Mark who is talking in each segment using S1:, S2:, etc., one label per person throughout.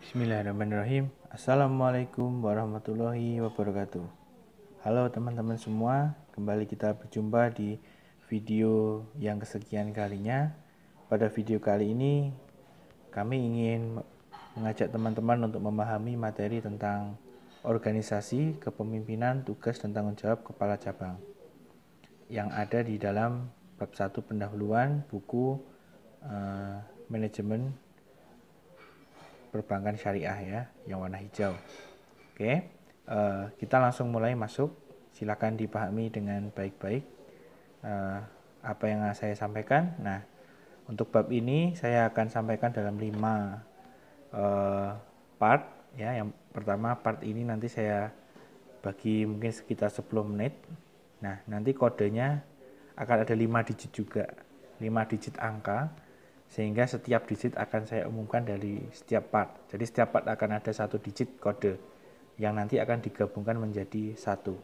S1: Bismillahirrahmanirrahim. Assalamualaikum warahmatullahi wabarakatuh. Halo teman-teman semua, kembali kita berjumpa di video yang kesekian kalinya. Pada video kali ini, kami ingin mengajak teman-teman untuk memahami materi tentang organisasi, kepemimpinan, tugas, dan tanggung jawab kepala cabang yang ada di dalam bab 1 pendahuluan buku manajemen perbankan syariah ya, yang warna hijau. Oke, kita langsung mulai masuk. Silakan dipahami dengan baik-baik apa yang saya sampaikan. Nah, untuk bab ini saya akan sampaikan dalam 5 part ya. Yang pertama, part ini nanti saya bagi mungkin sekitar 10 menit. Nah, nanti kodenya akan ada 5 digit juga, 5 digit angka, sehingga setiap digit akan saya umumkan dari setiap part. Jadi setiap part akan ada 1 digit kode yang nanti akan digabungkan menjadi 1.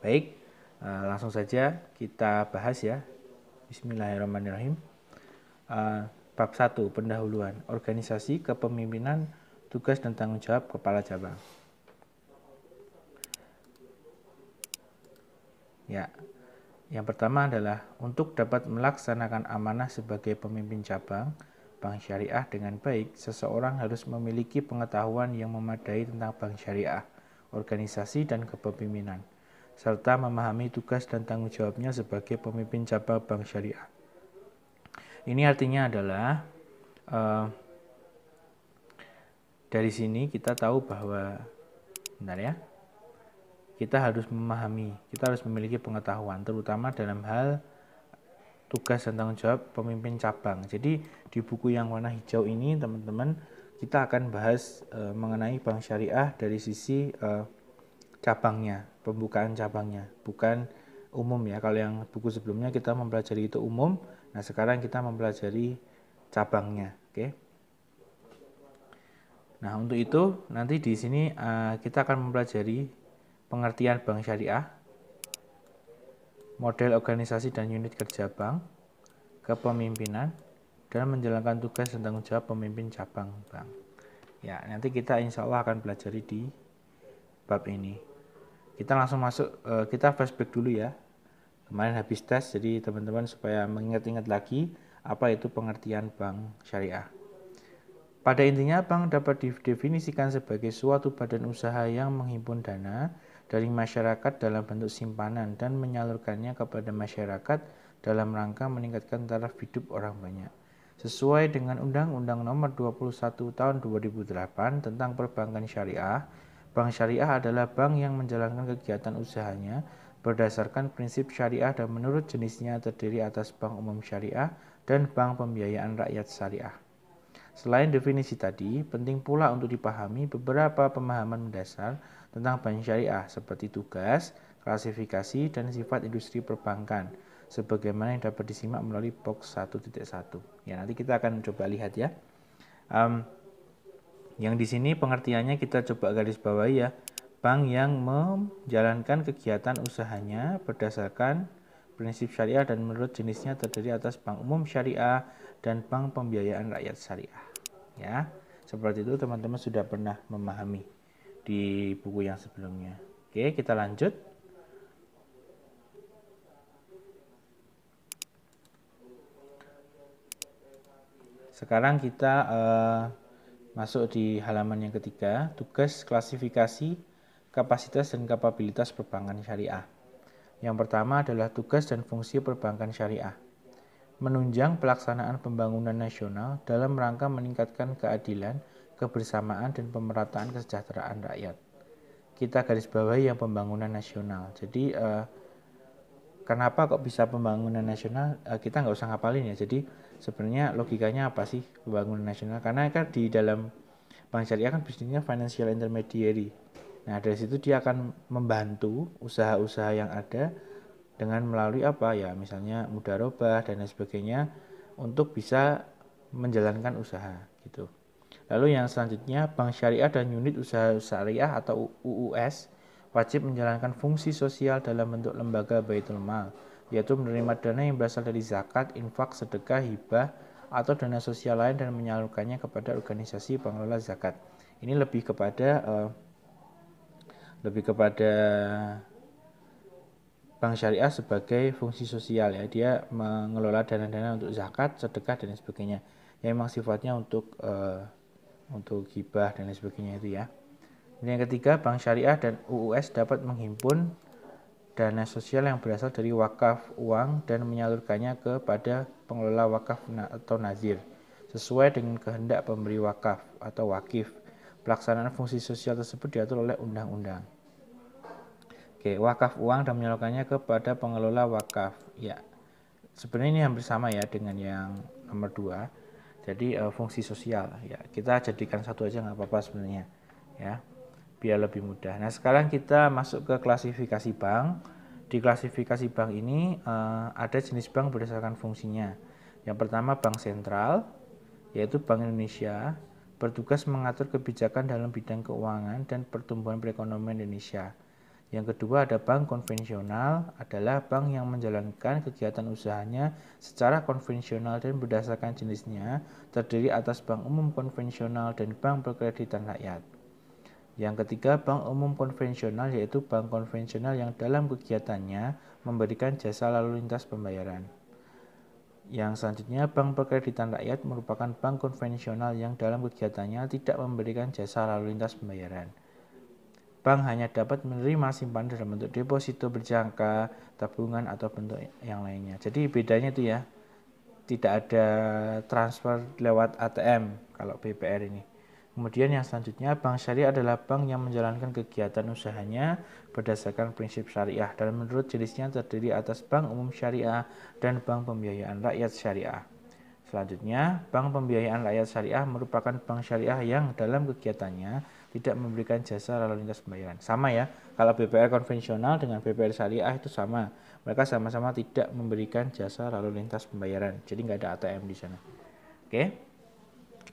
S1: Baik, langsung saja kita bahas ya. Bismillahirrahmanirrahim. Bab 1 pendahuluan, organisasi, kepemimpinan, tugas dan tanggung jawab kepala cabang. Ya, yang pertama adalah untuk dapat melaksanakan amanah sebagai pemimpin cabang bank syariah dengan baik, seseorang harus memiliki pengetahuan yang memadai tentang bank syariah, organisasi dan kepemimpinan, serta memahami tugas dan tanggung jawabnya sebagai pemimpin cabang bank syariah. Ini artinya adalah dari sini kita tahu bahwa kita harus memahami, kita harus memiliki pengetahuan, terutama dalam hal tugas dan tanggung jawab pemimpin cabang. Jadi di buku yang warna hijau ini teman-teman, kita akan bahas mengenai bank syariah dari sisi cabangnya, pembukaan cabangnya, bukan umum ya. Kalau yang buku sebelumnya kita mempelajari itu umum, nah sekarang kita mempelajari cabangnya, oke? Nah untuk itu nanti di sini kita akan mempelajari pengertian bank syariah, model organisasi dan unit kerja bank, kepemimpinan, dan menjalankan tugas dan tanggung jawab pemimpin cabang bank. Ya, nanti kita insya Allah akan pelajari di bab ini. Kita langsung masuk, kita flashback dulu ya. Kemarin habis tes, jadi teman-teman supaya mengingat-ingat lagi apa itu pengertian bank syariah. Pada intinya, bank dapat didefinisikan sebagai suatu badan usaha yang menghimpun dana dari masyarakat dalam bentuk simpanan dan menyalurkannya kepada masyarakat dalam rangka meningkatkan taraf hidup orang banyak. Sesuai dengan Undang-Undang Nomor 21 Tahun 2008 tentang Perbankan Syariah, bank syariah adalah bank yang menjalankan kegiatan usahanya berdasarkan prinsip syariah dan menurut jenisnya terdiri atas bank umum syariah dan bank pembiayaan rakyat syariah. Selain definisi tadi, penting pula untuk dipahami beberapa pemahaman mendasar tentang bank syariah seperti tugas, klasifikasi, dan sifat industri perbankan sebagaimana yang dapat disimak melalui box 1.1. Ya, nanti kita akan coba lihat ya. Yang di sini pengertiannya kita coba garis bawahi ya. Bank yang menjalankan kegiatan usahanya berdasarkan prinsip syariah dan menurut jenisnya terdiri atas bank umum syariah dan bank pembiayaan rakyat syariah. Ya, seperti itu teman-teman sudah pernah memahami di buku yang sebelumnya. Oke, kita lanjut. Sekarang kita masuk di halaman yang ketiga, tugas, klasifikasi, kapasitas dan kapabilitas perbankan syariah. Yang pertama adalah tugas dan fungsi perbankan syariah. Menunjang pelaksanaan pembangunan nasional dalam rangka meningkatkan keadilan, kebersamaan, dan pemerataan kesejahteraan rakyat. Kita garis bawahi yang pembangunan nasional. Jadi kenapa kok bisa pembangunan nasional? Kita nggak usah ngapalin ya. Jadi sebenarnya logikanya apa sih pembangunan nasional? Karena kan di dalam bank syariah kan bisnisnya financial intermediary. Nah dari situ dia akan membantu usaha-usaha yang ada dengan melalui apa ya, misalnya mudharabah dan lain sebagainya untuk bisa menjalankan usaha gitu. Lalu yang selanjutnya, bank syariah dan unit usaha syariah atau UUS wajib menjalankan fungsi sosial dalam bentuk lembaga baitul mal, yaitu menerima dana yang berasal dari zakat, infak, sedekah, hibah, atau dana sosial lain dan menyalurkannya kepada organisasi pengelola zakat. Ini lebih kepada bank syariah sebagai fungsi sosial ya. Dia mengelola dana-dana untuk zakat, sedekah dan lain sebagainya. Yang memang sifatnya untuk hibah dan lain sebagainya itu ya. Dan yang ketiga, bank syariah dan UUS dapat menghimpun dana sosial yang berasal dari wakaf uang dan menyalurkannya kepada pengelola wakaf atau nazir sesuai dengan kehendak pemberi wakaf atau wakif. Pelaksanaan fungsi sosial tersebut diatur oleh undang-undang. Oke, wakaf uang dan menyalurkannya kepada pengelola wakaf. Ya, sebenarnya ini hampir sama ya dengan yang nomor 2. Jadi fungsi sosial ya, kita jadikan satu aja nggak apa-apa sebenarnya ya, biar lebih mudah. Nah, sekarang kita masuk ke klasifikasi bank. Di klasifikasi bank ini ada jenis bank berdasarkan fungsinya. Yang pertama, bank sentral, yaitu Bank Indonesia, bertugas mengatur kebijakan dalam bidang keuangan dan pertumbuhan perekonomian Indonesia. Yang kedua, ada bank konvensional, adalah bank yang menjalankan kegiatan usahanya secara konvensional dan berdasarkan jenisnya, terdiri atas bank umum konvensional dan bank perkreditan rakyat. Yang ketiga, bank umum konvensional, yaitu bank konvensional yang dalam kegiatannya memberikan jasa lalu lintas pembayaran. Yang selanjutnya, bank perkreditan rakyat merupakan bank konvensional yang dalam kegiatannya tidak memberikan jasa lalu lintas pembayaran. Bank hanya dapat menerima simpanan dalam bentuk deposito berjangka, tabungan, atau bentuk yang lainnya. Jadi bedanya itu ya, tidak ada transfer lewat ATM kalau BPR ini. Kemudian yang selanjutnya, bank syariah adalah bank yang menjalankan kegiatan usahanya berdasarkan prinsip syariah dan menurut jenisnya terdiri atas bank umum syariah dan bank pembiayaan rakyat syariah. Selanjutnya, bank pembiayaan rakyat syariah merupakan bank syariah yang dalam kegiatannya tidak memberikan jasa lalu lintas pembayaran. Sama ya, kalau BPR konvensional dengan BPR syariah itu sama. Mereka sama-sama tidak memberikan jasa lalu lintas pembayaran. Jadi nggak ada ATM di sana. Oke,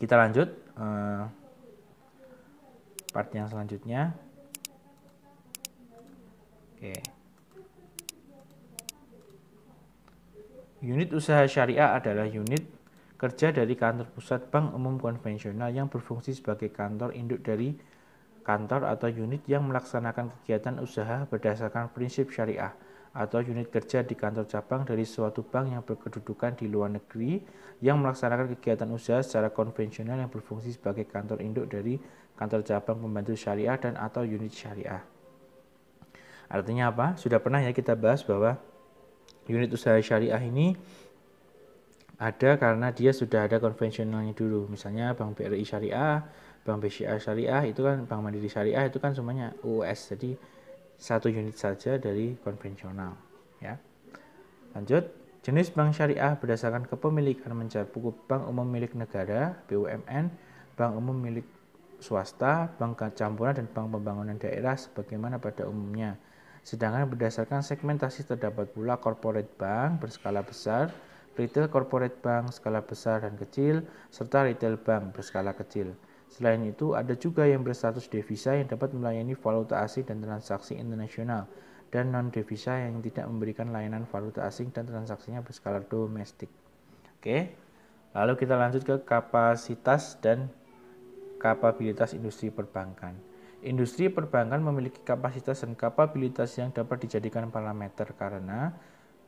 S1: kita lanjut. Part yang selanjutnya. Oke. Unit usaha syariah adalah unit kerja dari kantor pusat bank umum konvensional yang berfungsi sebagai kantor induk dari kantor atau unit yang melaksanakan kegiatan usaha berdasarkan prinsip syariah, atau unit kerja di kantor cabang dari suatu bank yang berkedudukan di luar negeri yang melaksanakan kegiatan usaha secara konvensional yang berfungsi sebagai kantor induk dari kantor cabang pembantu syariah dan atau unit syariah. Artinya apa? Sudah pernah ya kita bahas bahwa unit usaha syariah ini ada karena dia sudah ada konvensionalnya dulu. Misalnya Bank BRI Syariah, Bank BCA Syariah, itu kan Bank Mandiri Syariah, itu kan semuanya UUS. Jadi satu unit saja dari konvensional ya. Lanjut, jenis bank syariah berdasarkan kepemilikan mencakup bank umum milik negara BUMN, bank umum milik swasta, bank campuran dan bank pembangunan daerah sebagaimana pada umumnya. Sedangkan berdasarkan segmentasi terdapat pula corporate bank berskala besar, retail corporate bank skala besar dan kecil, serta retail bank berskala kecil. Selain itu, ada juga yang berstatus devisa yang dapat melayani valuta asing dan transaksi internasional, dan non-devisa yang tidak memberikan layanan valuta asing dan transaksinya berskala domestik. Oke, lalu kita lanjut ke kapasitas dan kapabilitas industri perbankan. Industri perbankan memiliki kapasitas dan kapabilitas yang dapat dijadikan parameter karena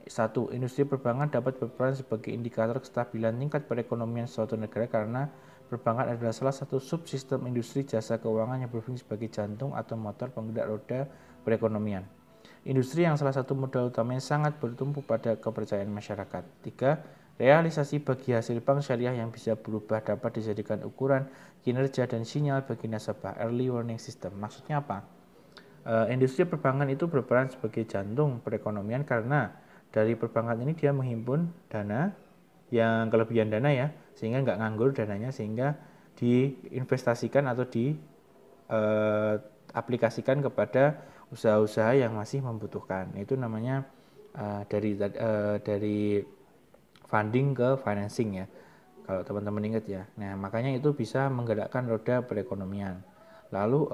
S1: 1. Industri perbankan dapat berperan sebagai indikator kestabilan tingkat perekonomian suatu negara karena perbankan adalah salah satu subsistem industri jasa keuangan yang berfungsi sebagai jantung atau motor penggerak roda perekonomian. Industri yang salah satu modal utamanya sangat bertumpu pada kepercayaan masyarakat. 3. Realisasi bagi hasil bank syariah yang bisa berubah dapat dijadikan ukuran kinerja dan sinyal bagi nasabah, early warning system. Maksudnya apa? Industri perbankan itu berperan sebagai jantung perekonomian karena dari perbankan ini dia menghimpun dana yang kelebihan dana ya, sehingga nggak nganggur dananya, sehingga diinvestasikan atau diaplikasikan kepada usaha-usaha yang masih membutuhkan. Itu namanya dari funding ke financing ya, kalau teman-teman ingat ya. Nah, makanya itu bisa menggerakkan roda perekonomian. Lalu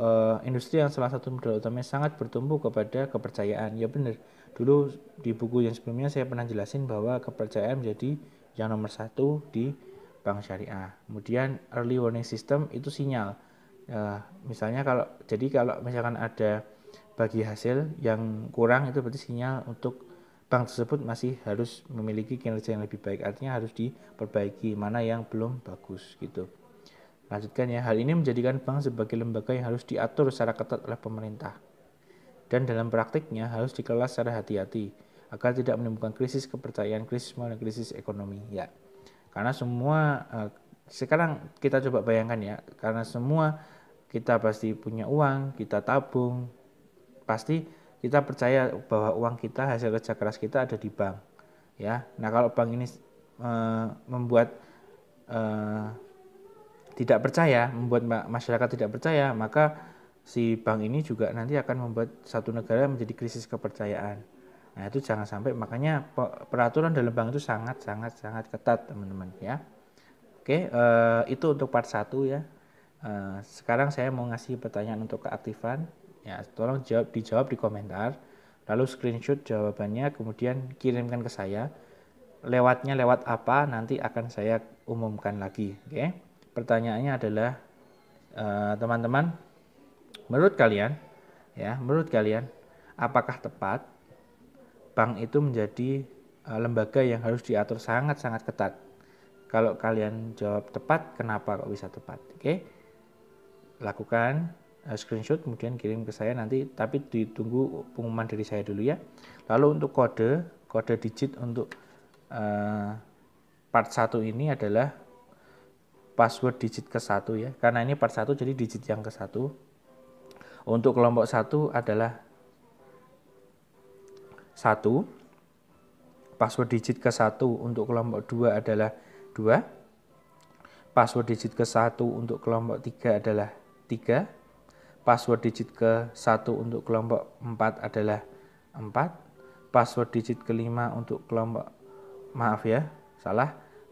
S1: industri yang salah satu modal utamanya sangat bertumpu kepada kepercayaan. Ya benar, dulu di buku yang sebelumnya saya pernah jelasin bahwa kepercayaan menjadi yang nomor 1 di bank syariah. Kemudian early warning system itu sinyal. Misalnya kalau misalkan ada bagi hasil yang kurang, itu berarti sinyal untuk bank tersebut masih harus memiliki kinerja yang lebih baik, artinya harus diperbaiki mana yang belum bagus gitu. Lanjutkan ya, hal ini menjadikan bank sebagai lembaga yang harus diatur secara ketat oleh pemerintah dan dalam praktiknya harus dikelola secara hati-hati agar tidak menimbulkan krisis kepercayaan, krisis moral, dan krisis ekonomi ya. Karena semua sekarang kita coba bayangkan ya, karena semua kita pasti punya uang, kita tabung, pasti kita percaya bahwa uang kita, hasil kerja keras kita ada di bank ya. Nah kalau bank ini membuat tidak percaya, membuat masyarakat tidak percaya, maka si bank ini juga nanti akan membuat satu negara menjadi krisis kepercayaan. Nah itu jangan sampai, makanya peraturan dalam bank itu sangat ketat teman-teman ya. Oke, itu untuk part 1 ya. Sekarang saya mau ngasih pertanyaan untuk keaktifan ya, tolong dijawab di komentar, lalu screenshot jawabannya kemudian kirimkan ke saya. Lewatnya lewat apa nanti akan saya umumkan lagi. Oke, pertanyaannya adalah teman-teman, menurut kalian apakah tepat bank itu menjadi lembaga yang harus diatur sangat ketat? Kalau kalian jawab tepat, kenapa kok bisa tepat? Oke, lakukan screenshot kemudian kirim ke saya nanti, tapi ditunggu pengumuman dari saya dulu ya. Lalu untuk kode digit untuk part 1 ini adalah password digit ke-1 ya, karena ini part 1 jadi digit yang ke-1. Untuk kelompok 1 adalah 1, password digit ke-1 untuk kelompok 2 adalah 2, password digit ke-1 untuk kelompok 3 adalah 3, password digit ke-1 untuk kelompok 4 adalah 4, password digit ke-5 untuk kelompok,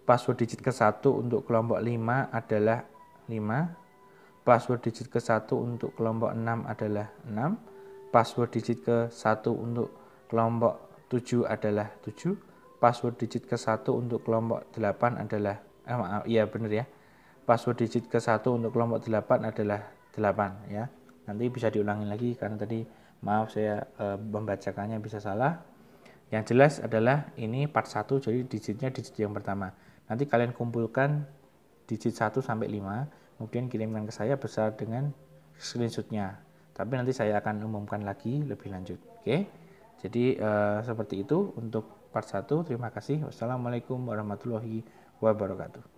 S1: password digit ke-1 untuk kelompok 5 adalah 5, password digit ke-1 untuk kelompok 6 adalah 6, password digit ke-1 untuk kelompok 7 adalah 7, password digit ke-1 untuk kelompok 8 adalah password digit ke-1 untuk kelompok 8 adalah 8 ya. Nanti bisa diulangi lagi karena tadi saya membacakannya bisa salah. Yang jelas adalah ini part 1, jadi digitnya digit yang pertama. Nanti kalian kumpulkan digit 1 sampai 5, kemudian kirimkan ke saya bersama dengan screenshotnya. Tapi nanti saya akan umumkan lagi lebih lanjut. Oke. Jadi seperti itu untuk part 1. Terima kasih. Wassalamualaikum warahmatullahi wabarakatuh.